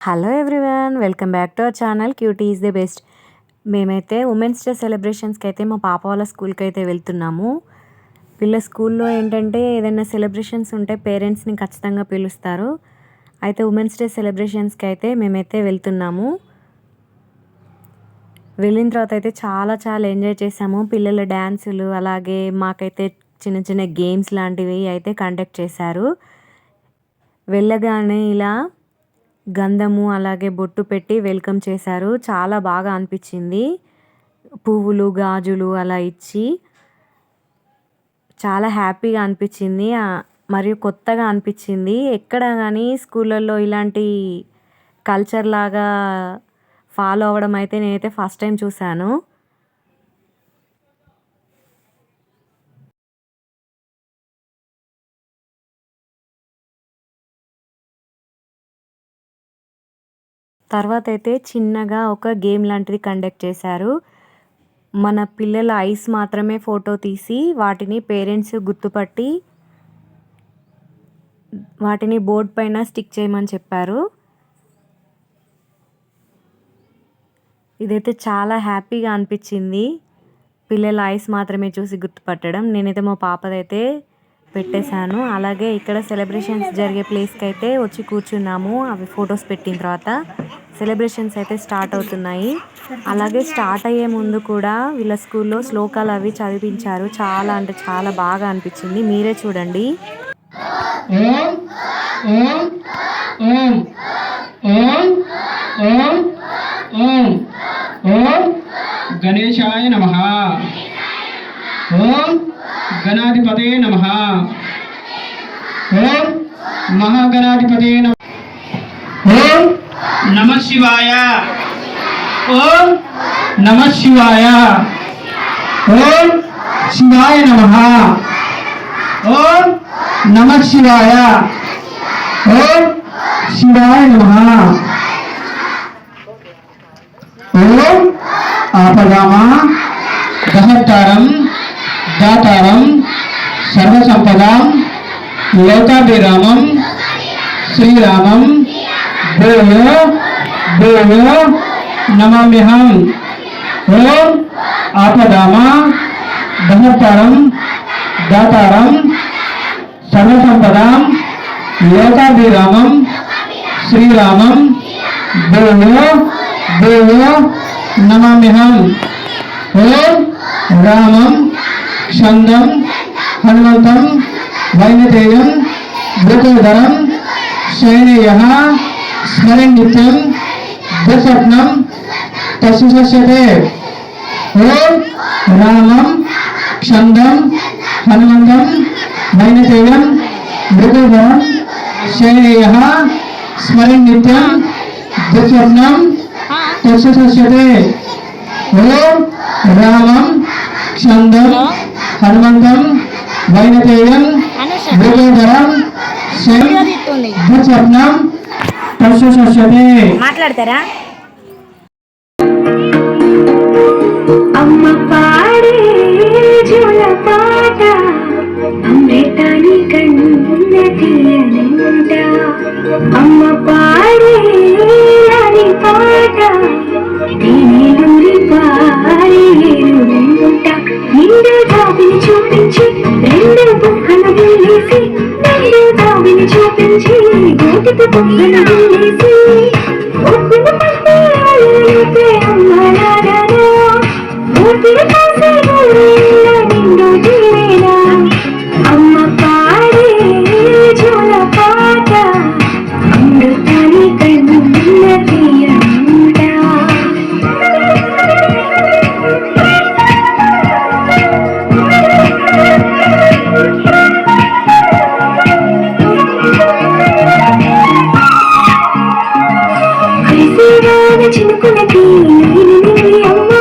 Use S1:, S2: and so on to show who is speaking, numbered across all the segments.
S1: Hello everyone, welcome back to our channel cutie is the best. మేమైతే women's day సెలబ్రేషన్స్కి అయితే మా పాప వాళ్ళ స్కూల్కి అయితే వెళ్తున్నాము. వీళ్ళ స్కూల్లో ఏంటంటే ఏదైనా సెలబ్రేషన్స్ ఉంటే పేరెంట్స్ని ఖచ్చితంగా పిలుస్తారు. అయితే ఉమెన్స్ డే సెలబ్రేషన్స్కి అయితే మేమైతే వెళ్తున్నాము. వెళ్ళిన తర్వాత అయితే చాలా చాలా ఎంజాయ్ చేసాము. పిల్లల డ్యాన్సులు, అలాగే మాకైతే చిన్న చిన్న గేమ్స్ లాంటివి అయితే కండక్ట్ చేశారు. వెళ్ళగానే ఇలా గంధము అలాగే బొట్టు పెట్టి వెల్కమ్ చేశారు. చాలా బాగా అనిపించింది. పువ్వులు, గాజులు అలా ఇచ్చి చాలా హ్యాపీగా అనిపించింది. మరియు కొత్తగా అనిపించింది. ఎక్కడ కానీ స్కూళ్ళల్లో ఇలాంటి కల్చర్ లాగా ఫాలో అవ్వడం అయితే నేనైతే ఫస్ట్ టైం చూశాను. తర్వాత అయితే చిన్నగా ఒక గేమ్ లాంటిది కండక్ట్ చేశారు. మన పిల్లల ఐస్ మాత్రమే ఫోటో తీసి వాటిని పేరెంట్స్ గుర్తుపట్టి వాటిని బోర్డ్ పైన స్టిక్ చేయమని చెప్పారు. ఇదైతే చాలా హ్యాపీగా అనిపించింది. పిల్లల ఐస్ మాత్రమే చూసి గుర్తుపట్టడం. నేనైతే మా పాపదైతే పెట్టేశాను. అలాగే ఇక్కడ సెలబ్రేషన్స్ జరిగే ప్లేస్కి అయితే వచ్చి కూర్చున్నాము. అవి ఫొటోస్ పెట్టిన తర్వాత సెలబ్రేషన్స్ అయితే స్టార్ట్ అవుతున్నాయి. అలాగే స్టార్ట్ అయ్యే ముందు కూడా వీళ్ళ స్కూల్లో శ్లోకాలు అవి చదివించారు. చాలా అంటే చాలా బాగా అనిపించింది. మీరే చూడండి.
S2: ఓం ఓం ఓం ఓం ఓం ఓం ఓం గణేశాయ నమః. ఓం గణాధిపతే నమః. ఓం మహాగణాధిపతే నమః. ఓం నమః శివాయ. ఓం నమః శివాయ. ఓం శివాయ నమః. ఓం నమః శివాయ. ఓం శివాయ నమః. ఓం ఆపదామా దహత్తారం దాతారం సర్వసంపదాం లోకాభిరామం శ్రీరామం భూయో భూయో నమామ్యహం. ఓం ఆపదామా దహత్తారం దాతారం సర్వసంపదాం లోకాభిరామం శ్రీరామం భూయో భూయో నమామ్యహం. ఓం రామం క్షందం హనుమంతం వైనతేయం మృతోదరం శయనేయః స్మరణ్ నిత్యం దుస్వప్నం తస్యతే. ఓం రామం క్షందం హనుమంతం వైనతేయం మృతోదరం శయనేయః స్మరణ్ నిత్యం దుస్వప్నం తస్యతే. ఓం రామం క్షందం హనుమంతం వైనతేయం మృగోదరం దుస్వప్నం తస్యతే.
S1: మాట్లాడతారా?
S3: అమ్మ పాడే జోల పాట అమృతాని కన్న తీయనంట. అమ్మ పాడే అని పాట దీనిలోని పారేరునంట. నిండు దావిని చూపించి రెండు బుక్కల వేసి నిండు దావిని చూపించి గోటికి బుక్కల వేసి ఒక్కును పట్టి అమ్మ నాడనా ఊపిరి కాసే నిండు జీవేనా. అమ్మ పాడే జోల పాట అమృతాని కన్న తీయనంట. చినుకులకి నేను అమ్మ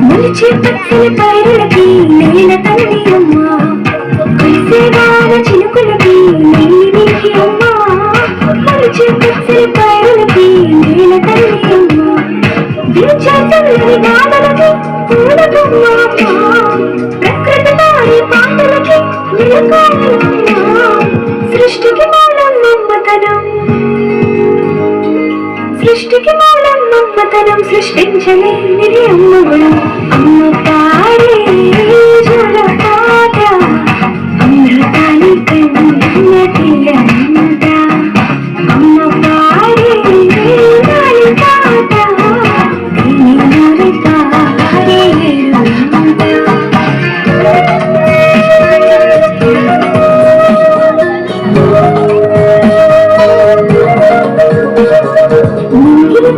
S3: మొలిచే పచ్చని పైరులకి నేల తల్లి అమ్మ. కలిసేవాన చినుకులకి నేను అమ్మ మొలిచే పచ్చని పైరులకి నేల తల్లి అమ్మ. దించే తల్లి నాదలకి పూలకమ్మ. ప్రకృతి వారి పాటలకి నిలకాలమ్మ. సృష్టికి మూలం మమ్మతనం. సృష్టికి మూలం అమ్మతనం సృష్టించలేనిది అమ్మ గుణం. అమ్మ పాడే జలపాత అమృతాని కన్న తీయనంట. అమ్మ పాడే గాలిపాట నీలి పాడే ఏరులంట.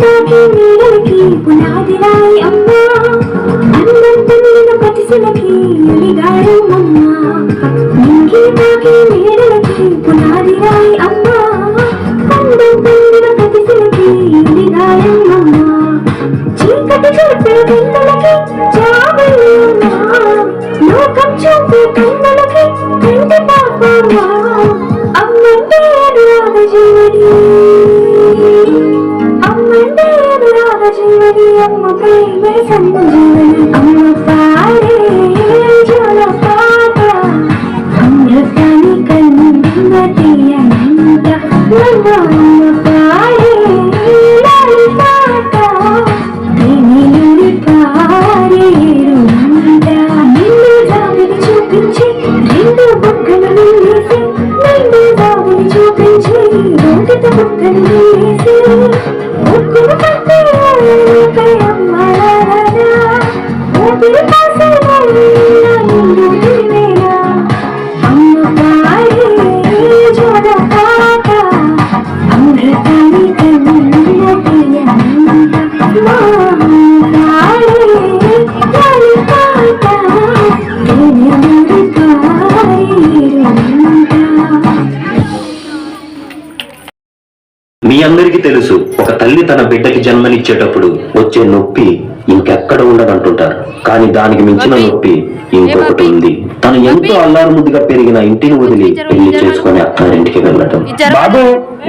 S3: తాకి నీడలకి పునాది రాయి అమ్మ. అన్నం తిన్న పతిసులకి ఎలిగాడు అమ్మ. నింగి తాకి నీడలకి పునాది రాయి అమ్మ. అన్నం తిన్న పతిసులకి ఎలిగాడు అమ్మ. చీకటి చూపే కన్నులకి జాబిలి అమ్మ. లోకం చూపే కన్నులకి కంటి పాపమ్మ. అమ్మంటే అనురాగ జీవని. అమ్మంటే అనురాగ జీవని. అమ్మ ప్రేమే సంజీవని. అమ్మ పాడే జలపాత అమృతాని కన్న తీయనంట. అమ్మ పాడే లాలిపాట నీలి పాడే ఏరులంట. నిన్ను జాబిలి చూపించి రెండు బుగ్గలు నిండేసి. నిన్ను జాబిలి చూపించి రోగిత బుగ్గలు నిండేసి. ఒక్కులు పట్టే అమ్మలారా ఊపిరి పాసే నిన్ను తిరివేరా. అమ్మ పాడే జలపాత అమృతాని కన్న తీయనంట. అమ్మ పాడే లాలిపాట నీలి పాడే ఏరులంట.
S4: మీ అందరికీ తెలుసు, ఒక తల్లి తన బిడ్డకి జన్మనిచ్చేటప్పుడు వచ్చే నొప్పి ఇంకెక్కడ ఉండదంటుంటారు. కానీ దానికి మించిన నొప్పి ఇంకొకటి ఉంది. తను ఎంతో అల్లారు ముద్దుగా పెరిగిన ఇంటిని వదిలి పెళ్లి చేసుకుని అత్తారింటికి వెళ్ళటం.
S2: బాబు,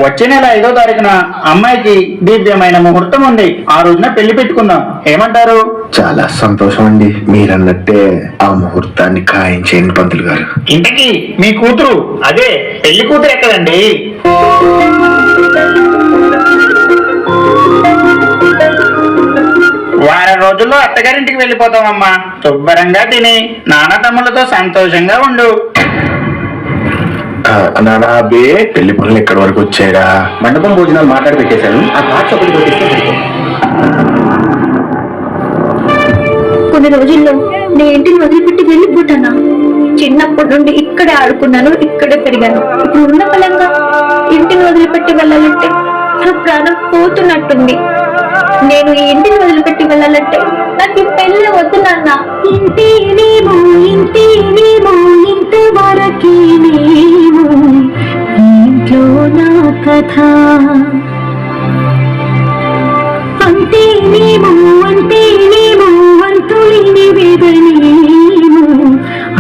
S2: వచ్చే నెల 5వ తారీఖున అమ్మాయికి దివ్యమైన ముహూర్తం ఉంది. ఆ రోజున పెళ్లి పెట్టుకుందాం, ఏమంటారు?
S5: చాలా సంతోషం అండి. మీరన్నట్టే ఆ ముహూర్తాన్ని ఖాయం చేయండి పంతులు గారు.
S2: ఇంతకీ మీ కూతురు, అదే పెళ్లి కూతురు ఎక్కడండి? వారం రోజుల్లో అత్తగారింటికి వెళ్ళిపోతామమ్మా. శుభ్రంగా తిని నాన్న తమ్ముళ్ళతో సంతోషంగా ఉండు.
S5: నానా అబ్బే, పెళ్లి పనులు ఎక్కడి వరకు వచ్చాయరా?
S4: మండపం భోజనాలు మాట్లాడి పెట్టేశాను. ఆ కార్డ్స్ ఒకటి కొట్టిస్తే సరిపోతుంది.
S3: కొన్ని రోజుల్లో నేను ఇంటిని వదిలిపెట్టి వెళ్ళిపోతానా? చిన్నప్పటి నుండి ఇక్కడే ఆడుకున్నాను, ఇక్కడే పెరిగాను. ఇప్పుడు ఉన్న బలంగా ఇంటిని వదిలిపెట్టి వెళ్ళాలంటే నా ప్రాణం పోతున్నట్టుంది. నేను ఈ ఇంటిని వదిలిపెట్టి వెళ్ళాలంటే నాకు ఈ పెళ్ళి వద్దు నాన్న. ఇంటినేమో ఇంటినేమో ఇంతవరకేనేమో ఇంట్లో నా కథ. అంతేనేమో అంతేనేమో అంతులేని వేదనేమో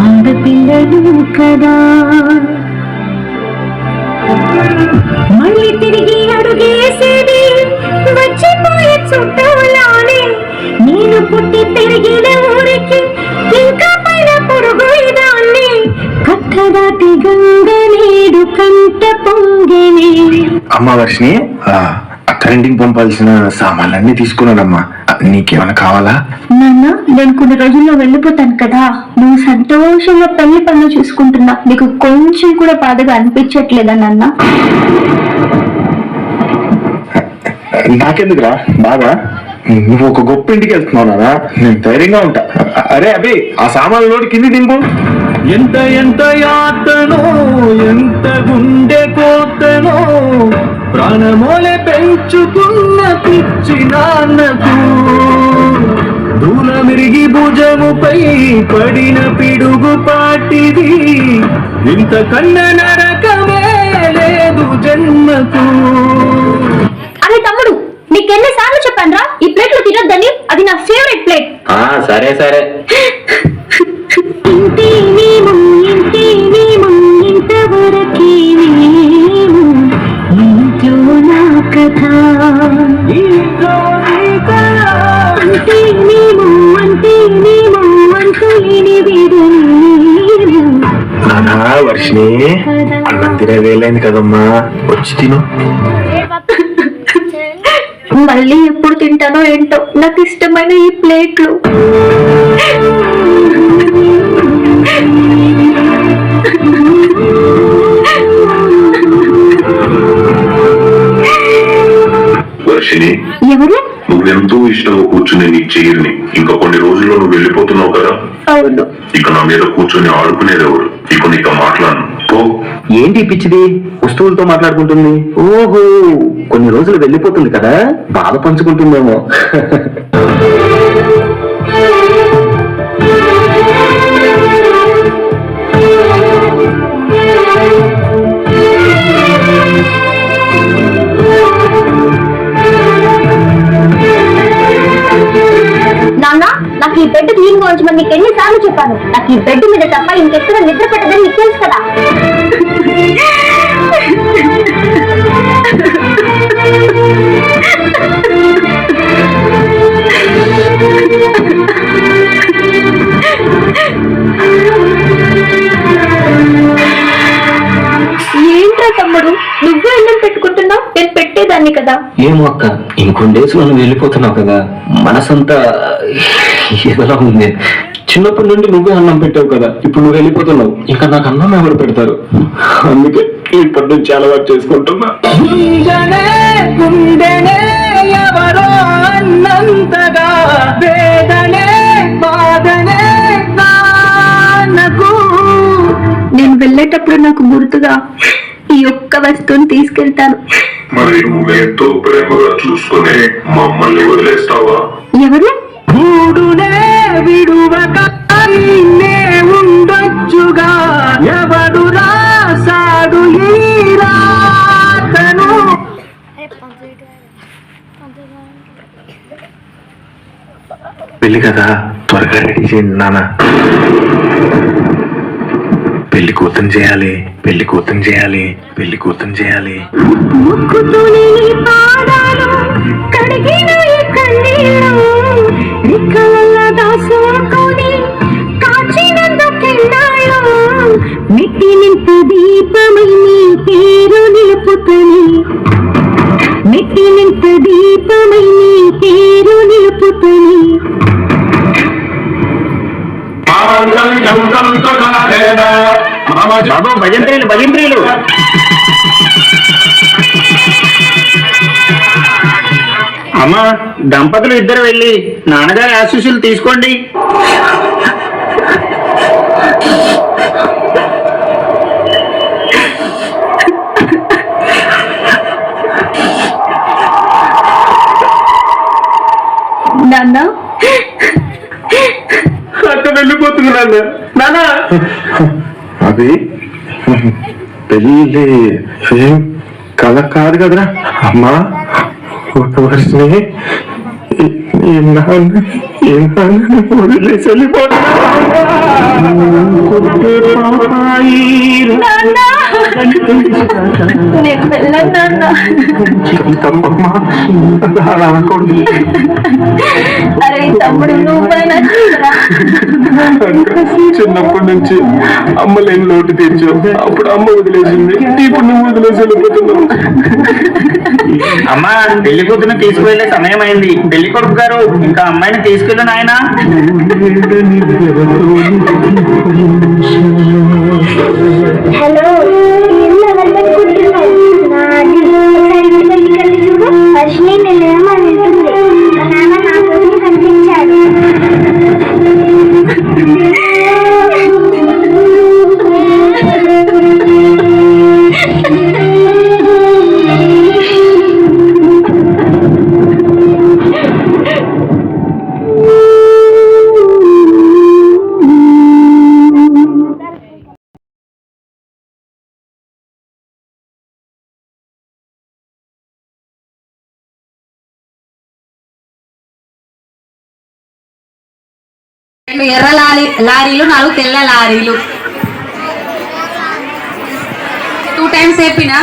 S3: ఆడపిల్లలు కదా. మళ్ళీ తిరిగి అడుగేసేది వచ్చిపోయే చుట్టూలానే. నేను పుట్టి పెరిగిన ఊరికి ఇంకా పైన పొరుగుదాన్ని. కట్ట దాటి గంగ నేడు కంట పొంగినే.
S5: అమ్మ వర్షిని, అక్కడింటికి పంపాల్సిన సామాన్లన్నీ తీసుకున్నానమ్మా. నీకేమైనా కావాలా?
S3: నాన్న, నేను కొన్ని రోజుల్లో వెళ్ళిపోతాను కదా. నువ్వు సంతోషంగా పెళ్లి పనులు చూసుకుంటున్నా. నీకు కొంచెం కూడా బాధగా అనిపించట్లేదా నాన్న?
S5: నాకెందుకురా బాగా? నువ్వు ఒక గొప్ప ఇంటికి వెళ్తున్నావు నానా. నేను ధైర్యంగా ఉంటా. అరే అభి, ఆ సామాన్ల లోటు కింది దింపు.
S2: ఎంత ఎంత యాతనో, ఎంత గుండె కోతనో, ప్రాణమోలే పెంచుకున్న పిచ్చి నాన్నకు దూరమిరిగి భుజముపై పడిన పిడుగు పాటిది. ఇంతకన్న నరకమే లేదు జన్మకు.
S3: అరే తమ్ముడు, నీకెన్నిసార్లు చెప్పాను రా ఈ ప్లేట్లు తినొద్దని? అది నా ఫేవరెట్ ప్లేట్.
S4: సరే సరే.
S3: ఇంతేనేమో ఇంతేనేమో ఇంతవరకేనేమో ఇంట్లో నా కథ. అంతేనేమో అంతేనేమో అంతులేని వేదనేమో.
S5: నానా వర్షిని, అన్నం తినే వేలైంది కదమ్మా, వచ్చి తిను.
S3: మళ్ళీ ఎప్పుడు తింటానో ఏంటో నాకు ఇష్టమైన ఈ ప్లేట్లు.
S6: వర్షిని,
S3: ఎవరు?
S6: నువ్వెంతో ఇష్టంగా కూర్చునే నీ చైర్ని ఇంకా కొన్ని రోజుల్లో నువ్వు వెళ్ళిపోతున్నావు కదా.
S3: అవును.
S6: ఇక నా మీద కూర్చొని ఆడుకునేది ఎవరు? ఇక నీతో మాట్లాడను. పో.
S4: ఏంటి పిచ్చిది వస్తువులతో మాట్లాడుకుంటుంది? ఓహో, కొన్ని రోజులు వెళ్ళిపోతుంది కదా, బాధ పంచుకుంటుందేమో.
S3: నాన్న, నాకు ఈ బెడ్ క్లీన్ గా ఉంచమని నీకు ఎన్నిసార్లు చెప్పాను? నాకు ఈ బెడ్ మీద తప్ప ఇంకెక్కడ నిద్ర పెట్టదని నీకు తెలుసు కదా. ఏంట్రా తమ్ముడు, నువ్వు ఎన్నం పెట్టుకుంటున్నావు? నేను పెట్టేదాన్ని కదా.
S4: ఏమో అక్క, ఇంకొన్ని డేస్ మనం వెళ్ళిపోతున్నావు కదా, మనసంతా ఏదోలా ఉంది. చిన్నప్పటి నుండి నువ్వే అన్నం పెట్టావు కదా, ఇప్పుడు నువ్వు వెళ్ళిపోతున్నావు, ఇంకా నాకు అన్నం ఎవరు పెడతారు? అందుకే ఇప్పటి నుంచి అలవాటు చేసుకుంటున్నా.
S3: నేను వెళ్ళేటప్పుడు నాకు గుర్తుగా ఈ ఒక్క వస్తువుని తీసుకెళ్తాను.
S6: మరి నువ్వెంతో ప్రేమగా చూసుకునే మమ్మల్ని వదిలేస్తావా?
S3: ఎవరు?
S2: ఉండొచ్చుగా ఎవడు రాసాడు ఈ రాతను.
S5: పెళ్లి కదా, త్వరగా రెడీ చేయండి నాన్న. పెళ్లి కూతురు చేయాలి, పెళ్లి కూతురు చేయాలి, పెళ్లి కూతురు చేయాలి.
S3: ముక్కుతూనే నీ పాదాలు కడిగిన ఈ కన్నీళ్ళు రెక్కలలా దాచుకొని కాచినందుకెన్నాళ్ళు మిట్టి నింపు దీపమై నీ పేరు నిలుపుతని, మిట్టి నింపు దీపమై నీ పేరు నిలుపుతని.
S2: బాబు భజంత్రీలు భజంత్రీలు. అమ్మా, దంపతులు ఇద్దరు వెళ్ళి నాన్నగారి ఆశీస్సులు తీసుకోండి.
S3: నాన్న,
S5: అక్క వెళ్ళిపోతుంది నాన్న. నాన్న, అది పెళ్ళి ఏం కళ కాదు కదరా అమ్మా. వర్షిని, ఈ నాన్న వదిలేసి వెళ్ళిపోతున్నా.
S3: నేను వెళ్ళను నాన్న.
S5: తప్పమ్మా, అలా అనకూడదు.
S3: అరే తమ్ముడు, నువ్వైనా చూడరా.
S5: చిన్నప్పటి నుంచి అమ్మ లేని లోటు తీర్చావు, అప్పుడు అమ్మ వదిలేసింది, ఇప్పుడు నువ్వు వదిలేసి వెళ్ళిపోతున్నావు.
S2: అమ్మా, పెళ్లి కూతురు తీసుకువెళ్లే సమయం అయింది. పెళ్లి కొడుకు గారు ఇంకా అమ్మాయిని తీసుకెళ్ళి నాయన.
S3: హలో, వర్షిని నిలయమంటుంది. నాన్న నా కోసం కనిపించాడు.
S1: ఎర్ర లారీలు 4 తెల్ల లారీలు. 2 times చెప్పినా?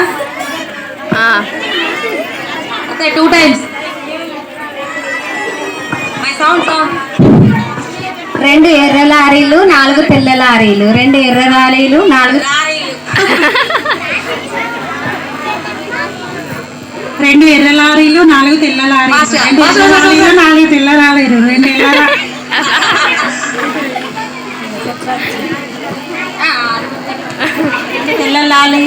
S1: Okay, 2 times. మై సౌండ్ 2 ఎర్ర లారీలు 4 తెల్ల లారీలు. 2 ఎర్ర లారీలు 4 లారీలు.
S7: 2 ఎర్ర లారీలు 4 తెల్ల లారీలు 2 ఎర్ర లారీలు 4 తెల్ల లారీలు 2 ఎర్ర తెల్ల లారీ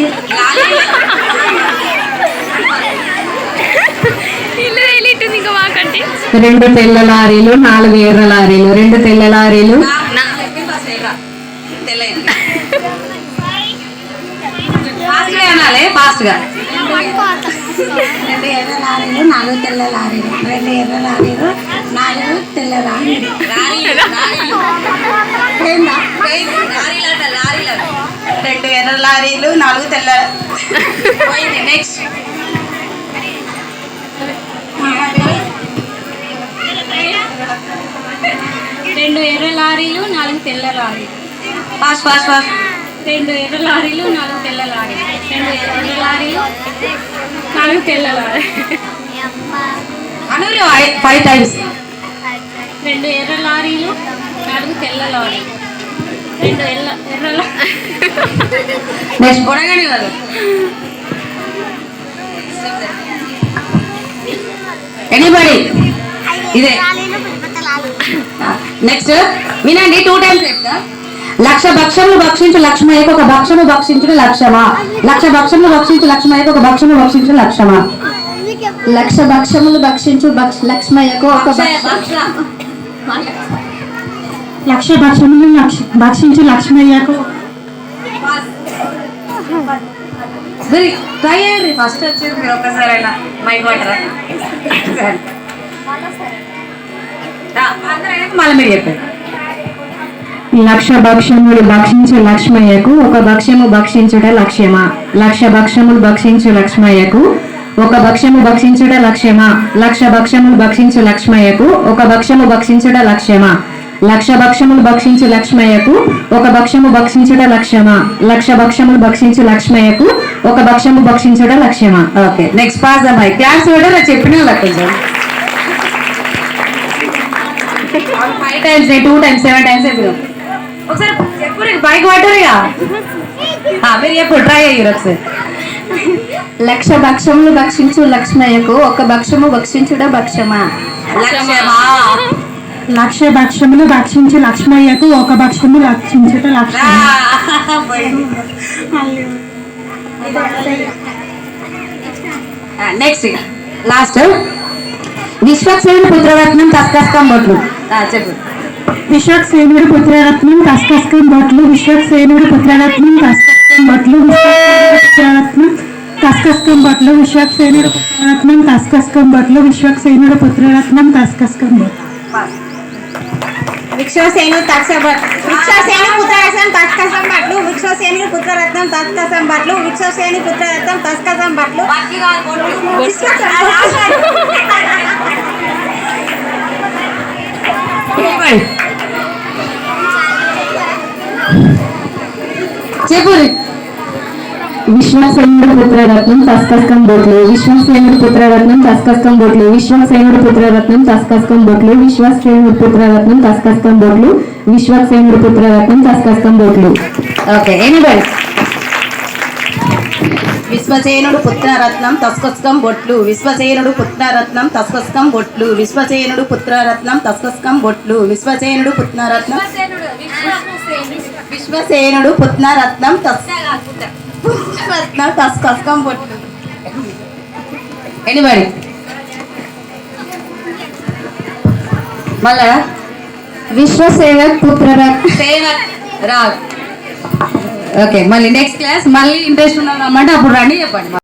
S3: రెండు తెల్ల లారీలు 4 ఎర్ర లారీలు 2 తెల్ల లారీలు
S7: ఫాస్ట్గా 2 ఎర్ర లారీలు 4 తెల్ల లారీలు 2 ఎర్ర లారీలు 4 తెల్ల లారీలు 2 ఎర్ర లారీలు 4 తెల్ల నెక్స్ట్ 2 ఎర్ర లారీలు 4 తెల్ల లారీలు ఫాస్ట్ 2 ఎర్ర లారీలు 4 తెల్ల లారీలు 2 ఎర్ర లారీలు 4 తెల్ల లారీలు 5 టైమ్స్ 2 ఎర్ర లారీలు 4 తెల్ల లారీలు 2 ఎర్ర నెక్స్ట్ పొడగానే కాదు ఎనీబడి ఇదే నెక్స్ట్ వినండి 2 టైమ్స్ చెప్తా లక్ష భక్షములు భక్షించు లక్ష్మయ్యకు ఒక భక్షము భక్షించుట లక్ష్యమా లక్ష భక్షములు భక్షించు లక్ష్మయ్యకు ఒక భక్షము భక్షించు లక్ష్యమా
S3: లక్ష భక్షములు భక్షించు లక్ష్మయ్యకు ఒక
S7: లక్ష భక్షములు భక్షించు లక్ష్మయ్యకు
S3: ట్రై చేయండి ఫస్ట్ వచ్చేది మీరు ఒక్కసారైనా మైక్ వాటరా మళ్ళీ మీరు చెప్పండి లక్ష భక్షములు భక్షించు లక్ష్మయ్యకు ఒక భక్ష్యము భక్షించుట లక్ష్యమా లక్ష భక్షములు భక్షించు లక్ష్మయ్యకు ఒక భక్ష్యము భక్షించుట లక్ష్యమా లక్ష భక్షములు భక్షించు లక్ష్మయ్యకు ఒక భక్ష్యము భక్షించుట లక్ష్యమా లక్ష భక్షములు భక్షించు లక్ష్మయ్యకు ఒక భక్ష్యము భక్షించుట లక్ష్యమా లక్ష భక్షములు భక్షించు లక్ష్మయ్యకు ఒక భక్ష్యము భక్షించుట లక్ష్యమా ఓకే నెక్స్ట్ పాస్ అమ్మాయి క్లాస్ కూడా చెప్పిన కొంచెం 5 టైమ్స్ 2 టైమ్స్ 7 టైమ్స్ చెప్పినాం ఒకసారి చెప్పు బైక్ పట్టరుగా మీరు చెప్పు ట్రై అయ్యారు ఒకసారి లక్ష భక్షములు భక్షించు లక్ష్మయ్యకు ఒక భక్షము భక్షించుట భక్షమా
S7: లక్ష భక్షములు భక్షించు లక్ష్మయ్యకు ఒక భక్షము భక్షించుట లక్ష్యం
S3: నెక్స్ట్ లాస్ట్ విశ్వక్సేనుడు పుత్రరత్నం తస్కస్కం బొట్లు చెప్పు
S7: విశ్వక్సేనుడు పుత్రరత్నం తస్కస్కం బొట్లు విశ్వక్సేనుడు పుత్రరత్నం తస్కస్కం బొట్లు పుత్రరత్నం తస్కస్కం బొట్లు విశ్వక్సేనుడు పుత్రరత్నం తస్కస్కం బొట్లు విశ్వక్సేనుడు పుత్రరత్నం తస్కస్కం బొట్లు
S3: విశ్వసేను విశ్వసేను పుత్రరత్నం తస్కసం బట్లు విశ్వసేనుడు పుత్రరత్నం తస్కసం బట్లు విశ్వసేను పుత్రరత్నం తస్కసం బట్లు చెప్పు విశ్వసేనుడు పుత్రరత్నం తస్కస్కం బొట్లు విశ్వసేనుడు పుత్రరత్నం తస్కస్కం బొట్లు విశ్వసేనుడు పుత్రరత్నం తస్కస్కం బొట్లు విశ్వసేనుడు పుత్రరత్నం తస్కస్కం బొట్లు విశ్వసేనుడు పుత్రరత్నం తస్కస్కం బొట్లు ఓకే ఎనీబడి విశ్వసేనుడు పుత్రరత్నం తస్కస్కం బొట్లు విశ్వసేనుడు పుత్రరత్నం తస్కస్కం బొట్లు విశ్వసేనుడు పుత్రరత్నం తస్కస్కం బొట్లు విశ్వసేనుడు పుత్రరత్నం విశ్వసేనుడు పుత్రరత్నం తస్కస్కం బొట్లు ఎనీబడి మళ్ళా విశ్వసేవక్ పుత్రరత్నం రాదు ఓకే మళ్ళీ నెక్స్ట్ క్లాస్ మళ్ళీ ఇంట్రెస్ట్ ఉన్నారన్నమాట అప్పుడు రండి చెప్పండి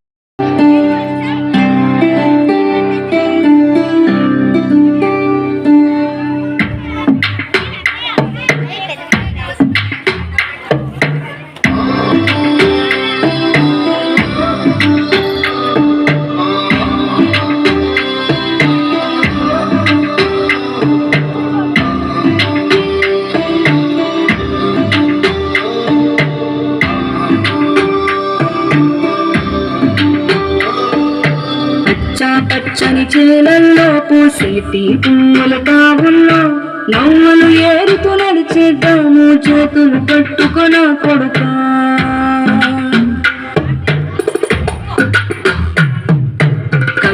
S8: పచ్చని చేలల్లో పూసేటి పువ్వుల కావుల్లో నవ్వులు ఏరుతూ నడిచేద్దాము చేతులు పట్టుకొన కొడుకా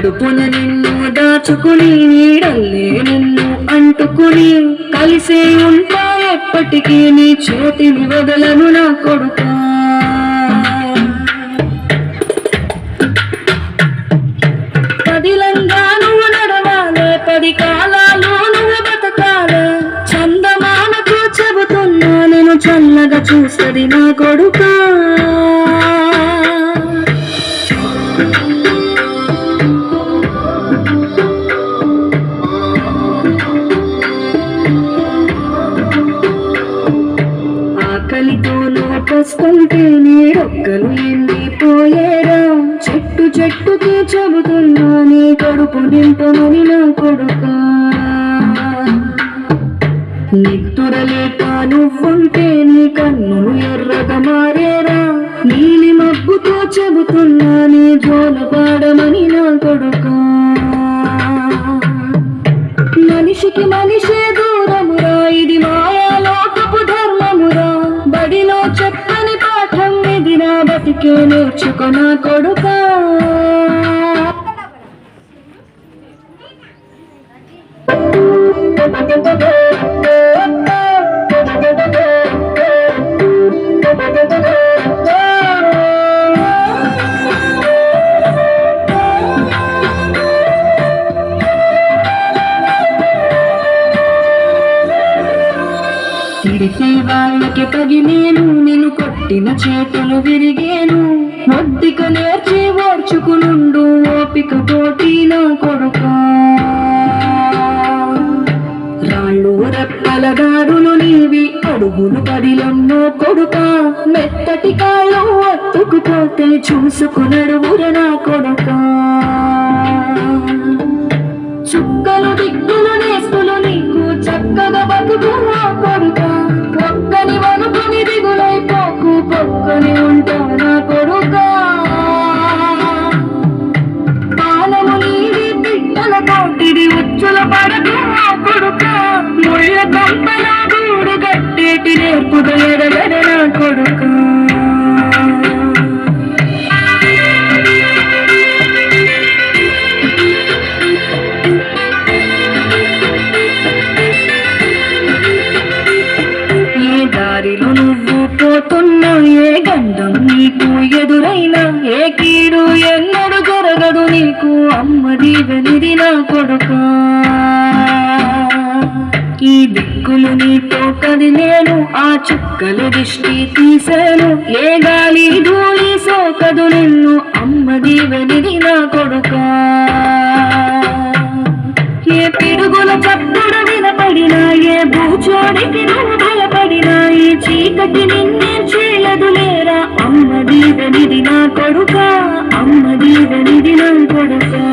S8: కడుపున నిన్ను దాచుకుని నీడల్లే నిన్ను అంటుకుని కలిసే ఉంటా ఎప్పటికీ నీ చేతిని వదలను నా కొడుకా. పదిలంగా నువ్వు నడవాలే, 10 కాలాలు నువ్వు బతకాలే. చందమామకు చెబుతున్నా నేను చల్లగా చూస్తది నా కొడుకా. ఆకలితో నువ్వు పస్తుంటే నీడొక్కలు ఎండిపోయేరా. చెట్టు చెట్టుకి చెబుతున్నా నీ కడుపు నింపమని నా కొడుకా. నిద్దురలేక నువ్వుంటే నీ కన్నులు ఎర్రగా మారేరా. నీలి మబ్బుతో చెబుతున్నా నీ జోల పాడమని నా కొడుకా. మనిషికి మనిషే దూరమురా, ఇది మాయాలోకపు ధర్మమురా. బడిలో చెప్పని పాఠం ఇది, నా బతికే నేర్చుకో నా కొడుకా. తిరిగి వాళ్ళకి తగిలేను, నిన్ను కొట్టిన చేతులు విరిగేను. మొద్దిక నేర్చి ఓర్చుకునుండు ఓపిక తోటి నా కొడుకా. రాళ్ళు రెప్పల దారులు నీవి, అడుగులు పడిలన్నో కొడుకా. మెత్తటి కాళ్ళు అత్తుకుపోతే చూసుకునడువుర నా కొడుకా. చుక్కలు దిక్కులు నేస్తులు నీకు చక్కగా బతుకు నా కొడుకా. ఒక్కని వనుకొని దిగులైపోకు, పొక్కని ఉంటా నా కొడుకా. పాలము నీది బిడ్డల కోటిది, ఉచ్చుల పడకు నా కొడుకా. ముళ్ళ కంపల గూడు గట్టేటి నేర్పుగా ఎదగడ నా కొడుకా. దారిలో నువ్వు పోతున్నా, ఏ గండం నీకు ఎదురైనా, ఏ కీడు ఎన్నడు జరగదు నీకు. అమ్మ దీవెనిది నా కొడుకా. ఈ దిక్కులు నీతో కదిలేను, ఆ చుక్కల దిష్టి తీశాను. ఏ గాలి ధూళి సోకదు నిన్ను, అమ్మ దీవెనిది నా కొడుకా. ఏ పిడుగుల చప్పుడు వినపడినా, ఏ భూచోడికి నువ్వు భయపడినా, ఈ చీకటి నిన్నే చేయదు లేరా. అమ్మ దీవెనిది నా కొడుకా, అమ్మ దీవెనిది నా కొడుకా.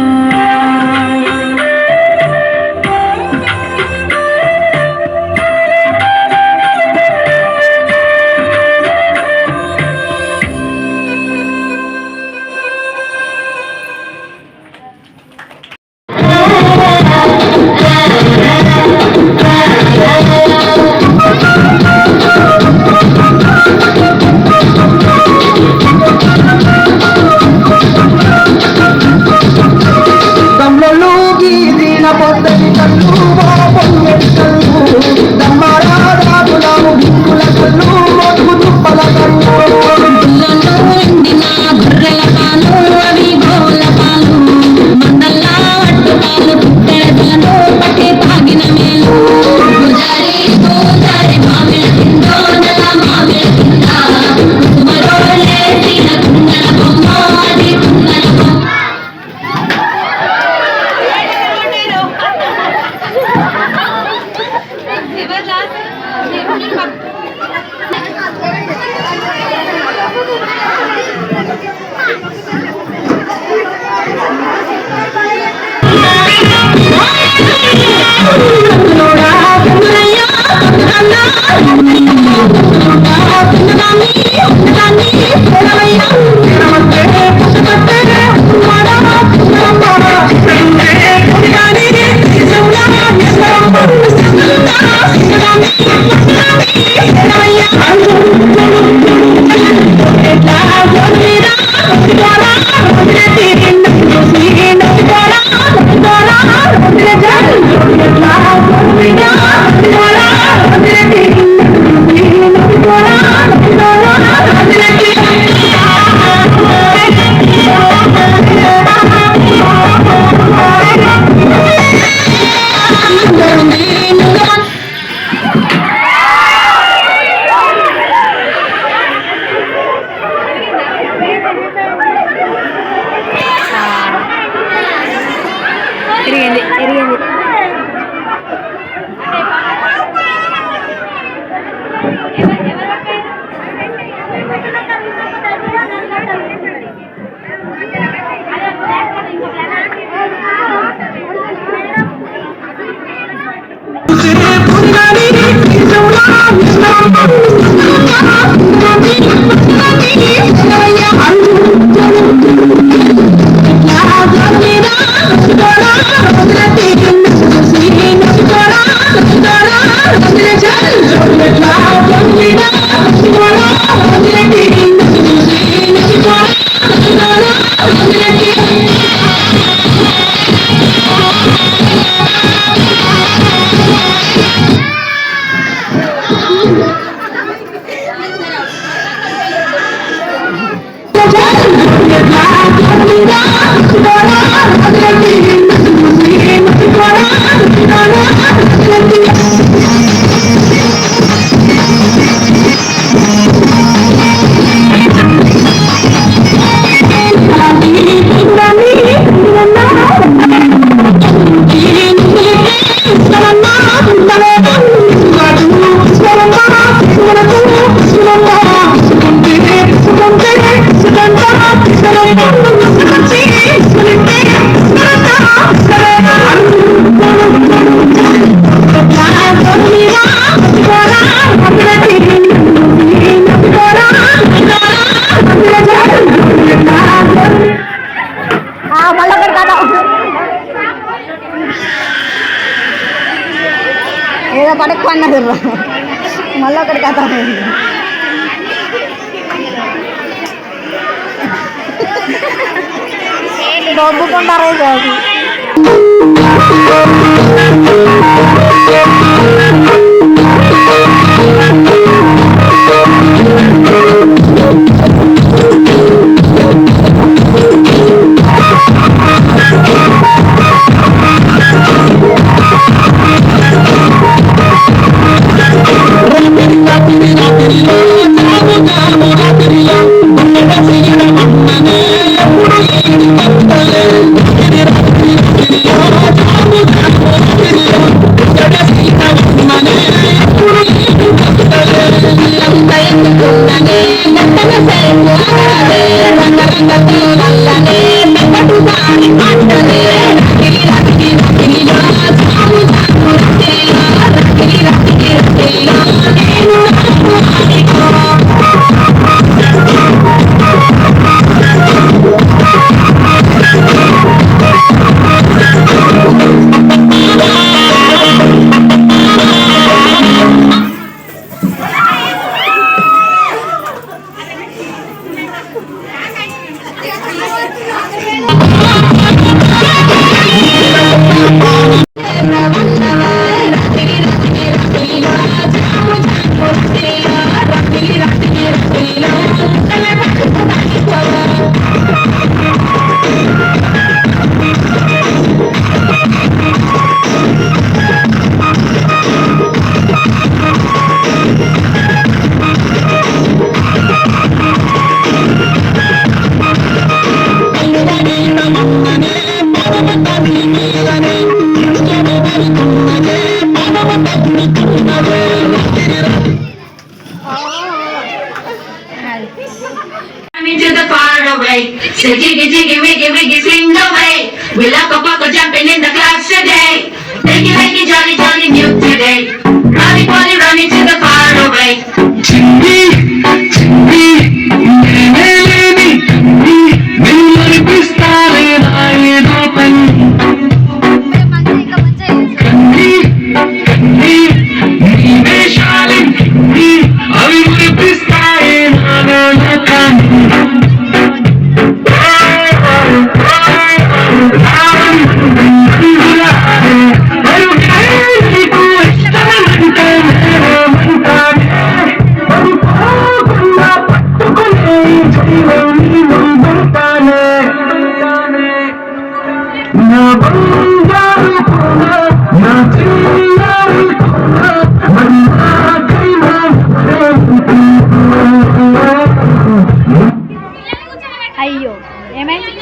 S1: అన్నది మళ్ళీ ఒకటి కథ దొబ్బుకుంటారే కాదు.
S8: To the far away, say jiggy jiggy wiggy wiggy swing away. We like a buckle jumping in the clouds today. Take it like a jolly jolly new today. Rolly polly running to the far away.
S5: చిన్ని చిన్ని నేనేమి కన్ని నిన్ను అనిపిస్తానే నా ఏదో పని కన్ని కన్ని నీ వేషాలి కన్ని అవి వినిపిస్తాయే నాలో నా కన్ని
S7: అయ్యో ఏమైంది?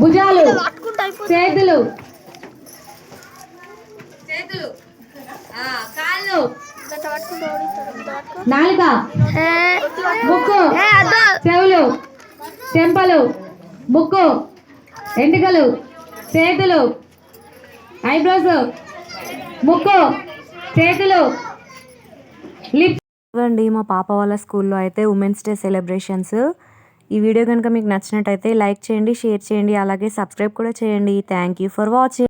S7: భుజాలు, చేతులు, కాళ్ళు, నాలుక, ముక్కు, చెవులు, చెంపలు, ముక్కు, ఎంటికలు, చేతులు, ఐబ్రోస్, ముక్కు, చేతులు, లిప్.
S1: ఇవ్వండి మా పాప వాళ్ళ స్కూల్లో అయితే ఉమెన్స్ డే సెలబ్రేషన్స్. ఈ వీడియో కనుక మీకు నచ్చినట్టయితే లైక్ చేయండి, షేర్ చేయండి, అలాగే సబ్స్క్రైబ్ కూడా చేయండి. Thank you for watching.